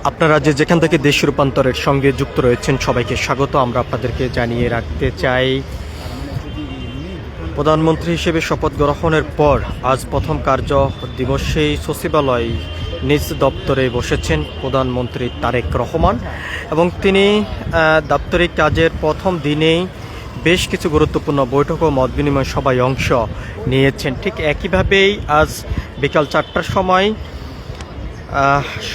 আপনারা যেখান থেকে দেশ রূপান্তরের সঙ্গে যুক্ত রয়েছেন সবাইকে স্বাগত। আমরা আপনাদেরকে জানিয়ে রাখতে চাই, প্রধানমন্ত্রী হিসেবে শপথ গ্রহণের পর আজ প্রথম কার্য দিবসেই সচিবালয় নিজ দপ্তরে বসেছেন প্রধানমন্ত্রী তারেক রহমান এবং তিনি দাপ্তরিক কাজের প্রথম দিনেই বেশ কিছু গুরুত্বপূর্ণ বৈঠক ও মত বিনিময় সভায় অংশ নিয়েছেন। ঠিক একইভাবেই আজ বিকাল 4টার সময়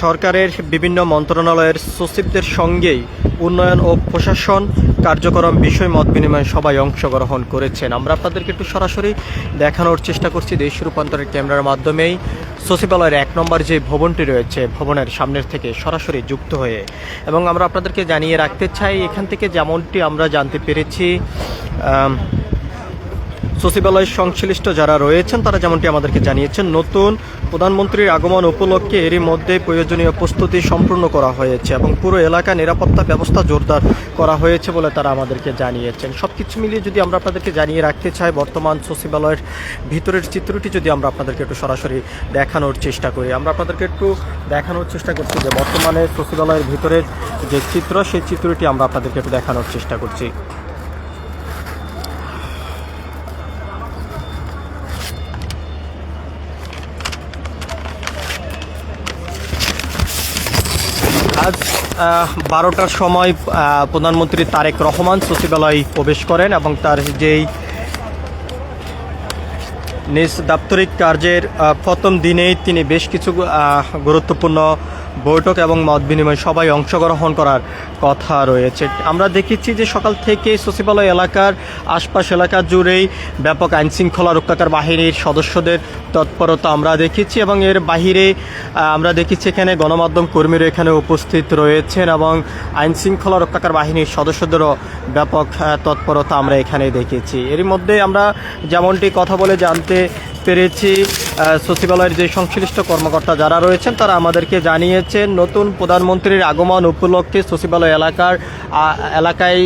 সরকারের বিভিন্ন মন্ত্রণালয়ের সচিবদের সঙ্গেই উন্নয়ন ও প্রশাসন কার্যক্রম বিষয় মত বিনিময় সভায় অংশগ্রহণ করেছেন। আমরা আপনাদেরকে একটু সরাসরি দেখানোর চেষ্টা করছি দেশ রূপান্তরের ক্যামেরার মাধ্যমেই সচিবালয়ের 1 নম্বর যে ভবনটি রয়েছে ভবনের সামনের থেকে সরাসরি যুক্ত হয়ে, এবং আমরা আপনাদেরকে জানিয়ে রাখতে চাই এখান থেকে যেমনটি আমরা জানতে পেরেছি সচিবালয়ের সংশ্লিষ্ট যারা রয়েছেন তারা যেমনটি আমাদেরকে জানিয়েছেন, নতুন প্রধানমন্ত্রীর আগমন উপলক্ষে এরই মধ্যে প্রয়োজনীয় প্রস্তুতি সম্পূর্ণ করা হয়েছে এবং পুরো এলাকা নিরাপত্তা ব্যবস্থা জোরদার করা হয়েছে বলে তারা আমাদেরকে জানিয়েছেন। সব কিছু মিলিয়ে যদি আমরা আপনাদেরকে জানিয়ে রাখতে চাই, বর্তমান সচিবালয়ের ভিতরের চিত্রটি যদি আমরা আপনাদেরকে একটু সরাসরি দেখানোর চেষ্টা করি, আমরা আপনাদেরকে একটু দেখানোর চেষ্টা করছি যে বর্তমানে সচিবালয়ের ভিতরের যে চিত্র সেই চিত্রটি আমরা আপনাদেরকে একটু দেখানোর চেষ্টা করছি। আজ 12টার সময় প্রধানমন্ত্রী তারেক রহমান সচিবালয়ে প্রবেশ করেন এবং তার যেই নিজ দাপ্তরিক কার্যের প্রথম দিনেই তিনি বেশ কিছু গুরুত্বপূর্ণ বৈঠক এবং মত বিনিময় সভায় অংশগ্রহণ করার কথা রয়েছে। আমরা দেখেছি যে সকাল থেকে সচিবালয় এলাকার আশপাশ এলাকা জুড়েই ব্যাপক আইনশৃঙ্খলা রক্ষাকার বাহিনীর সদস্যদের তৎপরতা আমরা দেখেছি এবং এর বাহিরে আমরা দেখেছি এখানে গণমাধ্যম কর্মীরা এখানে উপস্থিত রয়েছেন এবং আইনশৃঙ্খলা রক্ষাকার বাহিনীর সদস্যদেরও ব্যাপক তৎপরতা আমরা এখানে দেখেছি। এর মধ্যে আমরা যেমনটি কথা বলে জানতে পেরেছি সচিবালয়ের যে সংশ্লিষ্ট কর্মকর্তা যারা রয়েছেন তারা আমাদেরকে জানিয়েছেন নতুন প্রধানমন্ত্রীর আগমন উপলক্ষে সচিবালয় এলাকায়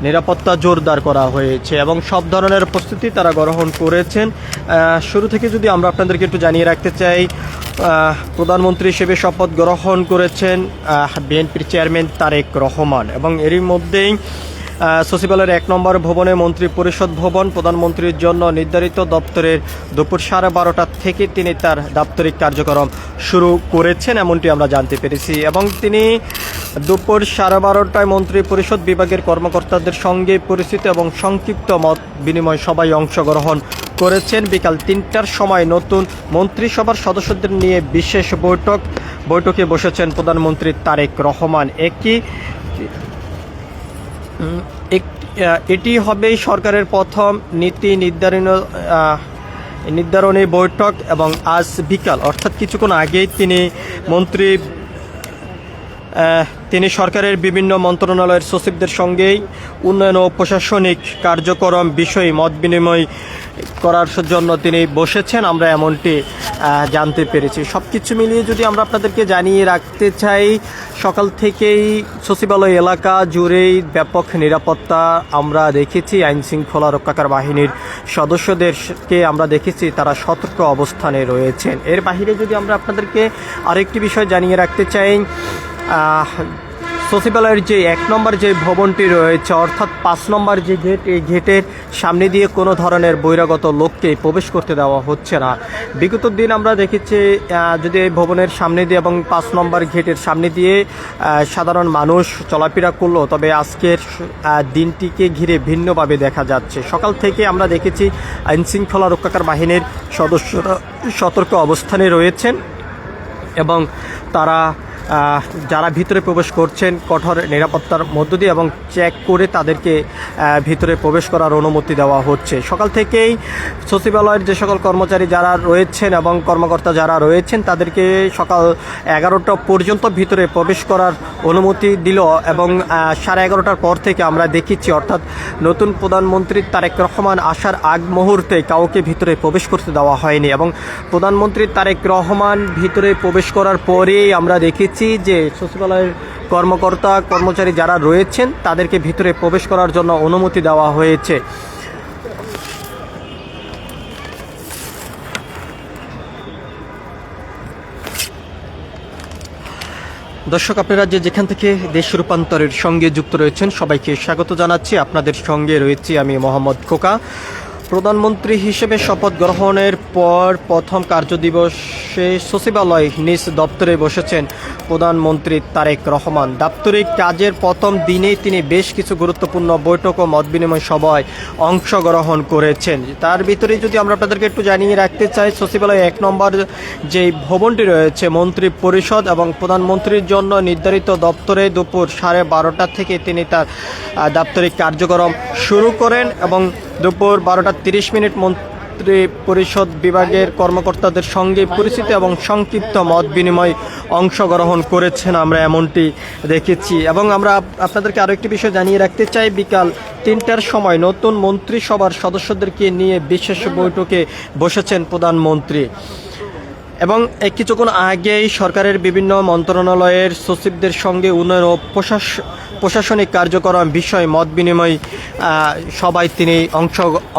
নিরাপত্তা জোরদার করা হয়েছে এবং সব ধরনের প্রস্তুতি তারা গ্রহণ করেছেন। শুরু থেকে যদি আমরা আপনাদেরকে একটু জানিয়ে রাখতে চাই, প্রধানমন্ত্রী হিসেবে শপথ গ্রহণ করেছেন বিএনপির চেয়ারম্যান তারেক রহমান এবং এরই মধ্যেই সচিবালয়ের 1 নম্বর ভবনে মন্ত্রী পরিষদ ভবন প্রধানমন্ত্রীর জন্য নির্ধারিত দপ্তরের দুপুর 12:30 থেকে তিনি তার দাপ্তরিক কার্যক্রম শুরু করেছেন এমনটি আমরা জানতে পেরেছি এবং তিনি দুপুর 12:30টায় মন্ত্রী পরিষদ বিভাগের কর্মকর্তাদের সঙ্গে পরিচিত এবং সংক্ষিপ্ত মত বিনিময় সভায় অংশগ্রহণ করেছেন। বিকাল 3টার সময় নতুন মন্ত্রিসভার সদস্যদের নিয়ে বিশেষ বৈঠকে বসেছেন প্রধানমন্ত্রী তারেক রহমান। এটি হবে সরকারের প্রথম নীতি নির্ধারণী বৈঠক এবং আজ বিকাল অর্থাৎ কিছুক্ষণ আগেই তিনি সরকারের বিভিন্ন মন্ত্রণালয়ের সচিবদের সঙ্গেই উন্নয়ন ও প্রশাসনিক কার্যক্রম বিষয়ে মত বিনিময় করার জন্য তিনি বসেছেন, আমরা এমনটি জানতে পেরেছি। সব কিছু মিলিয়ে যদি আমরা আপনাদেরকে জানিয়ে রাখতে চাই, সকাল থেকেই সচিবালয় এলাকা জুড়েই ব্যাপক নিরাপত্তা আমরা দেখেছি। আইনশৃঙ্খলা রক্ষাকার বাহিনীর সদস্যদেরকে আমরা দেখেছি তারা সতর্ক অবস্থানে রয়েছেন। এর বাহিরে যদি আমরা আপনাদেরকে আরেকটি বিষয় জানিয়ে রাখতে চাই, সচিবালয়ের যে 1 নম্বর যে ভবনটি রয়েছে অর্থাৎ 5 নম্বর যে গেট, এই গেটের সামনে দিয়ে কোনো ধরনের বহিরাগত লোককে প্রবেশ করতে দেওয়া হচ্ছে না। বিগত দিন আমরা দেখেছি যদি এই ভবনের সামনে দিয়ে এবং 5 নম্বর গেটের সামনে দিয়ে সাধারণ মানুষ চলাফেরা করলো, তবে আজকের দিনটিকে ঘিরে ভিন্নভাবে দেখা যাচ্ছে। সকাল থেকে আমরা দেখেছি আইনশৃঙ্খলা রক্ষাকার বাহিনীর সদস্যরা সতর্ক অবস্থানে রয়েছেন এবং তারা যারা ভিতরে প্রবেশ করছেন কঠোর নিরাপত্তার মধ্য দিয়ে এবং চেক করে তাদেরকে ভিতরে প্রবেশ করার অনুমতি দেওয়া হচ্ছে। সকাল থেকেই সচিবালয়ের যে সকল কর্মচারী যারা রয়েছেন এবং কর্মকর্তা যারা রয়েছেন তাদেরকে সকাল 11টা পর্যন্ত ভিতরে প্রবেশ করার অনুমতি দিল এবং 11:30টার পর থেকে আমরা দেখেছি অর্থাৎ নতুন প্রধানমন্ত্রী তারেক রহমান আসার আগ মুহূর্তে কাউকে ভিতরে প্রবেশ করতে দেওয়া হয়নি এবং প্রধানমন্ত্রী তারেক রহমান ভিতরে প্রবেশ করার পরেই আমরা দেখেছি যে সচিবালয়ের কর্মচারী যারা রয়েছেন তাদেরকে ভিতরে প্রবেশ করার জন্য অনুমতি দেওয়া হয়েছে। দর্শক, আপনারা যেখান থেকে দেশ রূপান্তরের সঙ্গে যুক্ত রয়েছেন সবাইকে স্বাগত জানাচ্ছি। আপনাদের সঙ্গে রয়েছি আমি মোহাম্মদ খোকা। প্রধানমন্ত্রী হিসেবে শপথ গ্রহণের পর প্রথম কার্যদিবসে সচিবালয় নিজ দপ্তরে বসেছেন প্রধানমন্ত্রী তারেক রহমান। দাপ্তরিক কাজের প্রথম দিনেই তিনি বেশ কিছু গুরুত্বপূর্ণ বৈঠক ও মতবিনিময় সভায় অংশগ্রহণ করেছেন। তার ভিতরে যদি আমরা আপনাদেরকে একটু জানিয়ে রাখতে চাই, সচিবালয় 1 নম্বর যে ভবনটি রয়েছে মন্ত্রী পরিষদ এবং প্রধানমন্ত্রীর জন্য নির্ধারিত দপ্তরে দুপুর 12:30 থেকে তিনি তার দাপ্তরিক কার্যক্রম শুরু করেন এবং দুপুর 12:30 মন্ত্রী পরিষদ বিভাগের কর্মকর্তাদের সঙ্গে পরিচিতি এবং সংক্ষিপ্ত মত বিনিময় অংশগ্রহণ করেছেন, আমরা এমনটি দেখেছি। এবং আমরা আপনাদেরকে আরও একটি বিষয় জানিয়ে রাখতে চাই, বিকাল 3টার সময় নতুন মন্ত্রিসভার সদস্যদেরকে নিয়ে বিশেষ বৈঠকে বসেছেন প্রধানমন্ত্রী। এবং কিছুক্ষণ আগেই সরকারের বিভিন্ন মন্ত্রণালয়ের সচিবদের সঙ্গে উন্নয়ন ও প্রশাসনিক কার্যক্রম বিষয়ে মত বিনিময় সবাই তিনি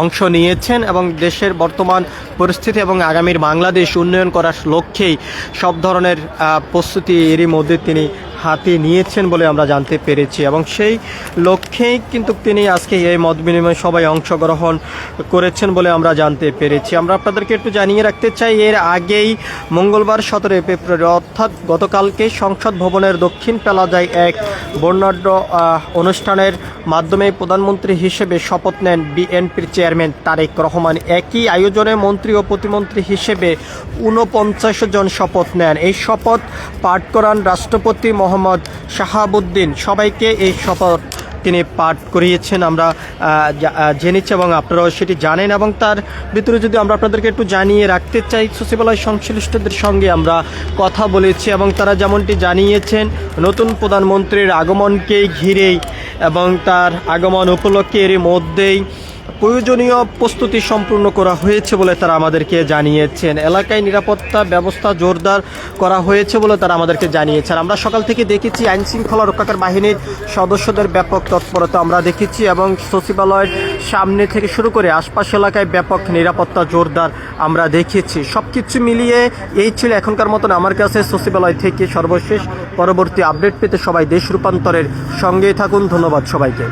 অংশ নিয়েছেন এবং দেশের বর্তমান পরিস্থিতি এবং আগামীর বাংলাদেশ উন্নয়ন করার লক্ষ্যেই সব ধরনের প্রস্তুতি এরই মধ্যে তিনি হাতে নিয়েছেন বলে আমরা জানতে পেরেছি এবং সেই লক্ষ্যেই কিন্তু তিনি আজকে এই মত বিনিময় সবাই অংশগ্রহণ করেছেন বলে আমরা জানতে পেরেছি। আমরা আপনাদেরকে একটু জানিয়ে রাখতে চাই, এর আগেই মঙ্গলবার 17 ফেব্রুয়ারি অর্থাৎ গতকালকে সংসদ ভবনের দক্ষিণ প্লাজায় এক বর্ণাঢ্য অনুষ্ঠানের মাধ্যমে প্রধানমন্ত্রী হিসেবে শপথ নেন বিএনপির চেয়ারম্যান তারেক রহমান। একই আয়োজনে মন্ত্রী ও প্রতিমন্ত্রী হিসেবে 49 জন শপথ নেন। এই শপথ পাঠ করান রাষ্ট্রপতি মোহাম্মদ শাহাবুদ্দিন। সবাইকে এই শপথ তিনি পাঠ করিয়েছেন, আমরা জেনেছি এবং আপনারাও সেটি জানেন। এবং তার ভিতরে যদি আমরা আপনাদেরকে একটু জানিয়ে রাখতে চাই, সচিবালয় সংশ্লিষ্টদের সঙ্গে আমরা কথা বলেছি এবং তারা যেমনটি জানিয়েছেন, নতুন প্রধানমন্ত্রীর আগমনকেই ঘিরেই এবং তার আগমন উপলক্ষে এরই মধ্যেই প্রয়োজনীয় প্রস্তুতি সম্পূর্ণ করা হয়েছে বলে তারা আমাদেরকে জানিয়েছেন। এলাকায় নিরাপত্তা ব্যবস্থা জোরদার করা হয়েছে বলে তারা আমাদেরকে জানিয়েছেন। আমরা সকাল থেকে দেখেছি আইনশৃঙ্খলা রক্ষাকারী বাহিনীর সদস্যদের ব্যাপক তৎপরতা আমরা দেখেছি এবং সচিবালয়ের সামনে থেকে শুরু করে আশপাশ এলাকায় ব্যাপক নিরাপত্তা জোরদার আমরা দেখেছি। সব কিছু মিলিয়ে এই ছিল এখনকার মতন আমার কাছে সচিবালয় থেকে সর্বশেষ। পরবর্তী আপডেট পেতে সবাই দেশ রূপান্তরের সঙ্গেই থাকুন। ধন্যবাদ সবাইকে।